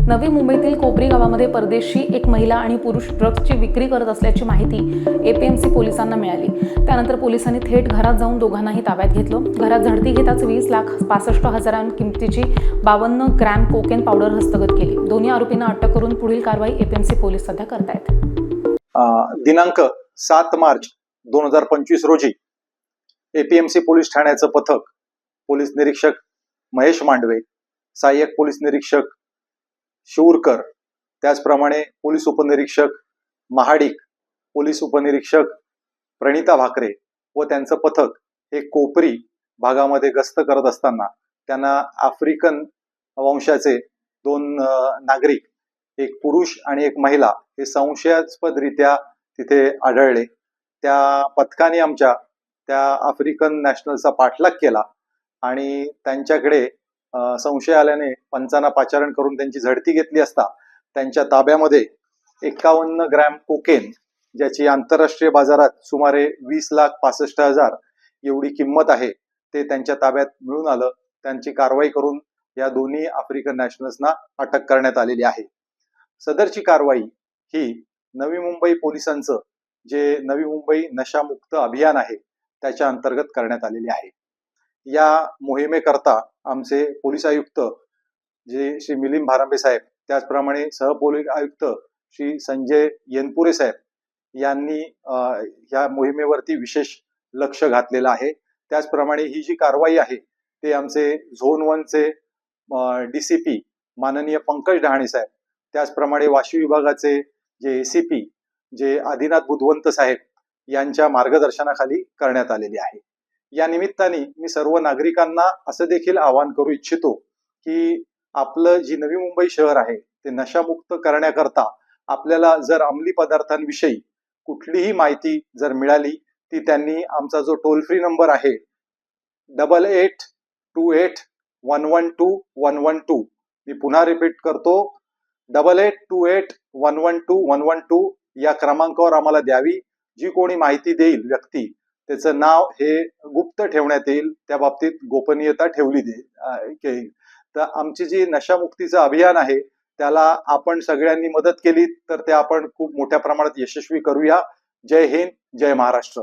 नवी मुंबईतील कोपरी गावामध्ये परदेशी एक महिला आणि पुरुष ड्रग्जची विक्री करत असल्याची माहिती एपीएमसी पोलिसांना मिळाली। त्यानंतर पोलिसांनी थेट घरात जाऊन दोघांनाही ताब्यात घेतलं। घरात झडती घेताच 20,65,000 किमतीची 52 ग्रॅम कोकेन पावडर हस्तगत केली। दोन्ही आरोपींना अटक करून पुढील कारवाई एपीएमसी पोलीस सध्या करतायत। दिनांक 7 मार्च 2025 रोजी एपीएमसी पोलीस ठाण्याचं पथक पोलीस निरीक्षक महेश मांडवे, सहाय्यक पोलीस निरीक्षक शिवूरकर, त्याचप्रमाणे पोलीस उपनिरीक्षक महाडिक, पोलीस उपनिरीक्षक प्रणिता भाकरे व त्यांचं पथक हे कोपरी भागामध्ये गस्त करत असताना त्यांना आफ्रिकन वंशाचे 2 नागरिक, एक पुरुष आणि एक महिला हे संशयास्पदरित्या तिथे आढळले। त्या पथकाने आमच्या त्या आफ्रिकन नॅशनलचा पाठलाग केला आणि त्यांच्याकडे संशय आल्याने पंचांना पाचारण करून त्यांची झडती घेतली असता त्यांच्या ताब्यामध्ये 51 ग्रॅम कोकेन, ज्याची आंतरराष्ट्रीय बाजारात सुमारे 20,65,000 एवढी किंमत आहे, ते त्यांच्या ताब्यात मिळून आलं। त्यांची कारवाई करून या दोन्ही आफ्रिकन नॅशनल्सना अटक करण्यात आलेली आहे। सदरची कारवाई ही नवी मुंबई पोलिसांचं जे नवी मुंबई नशामुक्त अभियान आहे त्याच्या अंतर्गत करण्यात आलेली आहे। या मोहिमेकरता आमचे पोलीस आयुक्त जे श्री मिलिंद भारांबे साहेब, त्याचप्रमाणे सहपोलीस आयुक्त श्री संजय येनपुरे साहेब यांनी या मोहिमेवरती विशेष लक्ष घातलेलं आहे। त्याचप्रमाणे ही जी कारवाई आहे ते आमचे झोन 1 चे डीसीपी माननीय पंकज डहाणे साहेब, त्याचप्रमाणे वाशी विभागाचे जे एसीपी जे आदिनाथ बुधवंत साहेब यांच्या मार्गदर्शनाखाली करण्यात आलेली आहे। या निमित्ताने मी सर्व नागरिकांना असं देखील आवाहन करू इच्छितो की आपलं जी नवी मुंबई शहर आहे ते नशामुक्त करण्याकरता आपल्याला जर अंमली पदार्थांविषयी कुठलीही माहिती जर मिळाली ती त्यांनी आमचा जो टोल फ्री नंबर आहे 8828112112, मी पुन्हा रिपीट करतो 8828112112 या क्रमांकावर आम्हाला द्यावी। जी कोणी माहिती देईल व्यक्ती, त्याचं नाव हे गुप्त ठेवण्यात येईल, त्या बाबतीत गोपनीयता ठेवली जाईल। तर आमची जी नशामुक्तीचं अभियान आहे त्याला आपण सगळ्यांनी मदत केली तर ते आपण खूप मोठ्या प्रमाणात यशस्वी करूया। जय हिंद, जय महाराष्ट्र।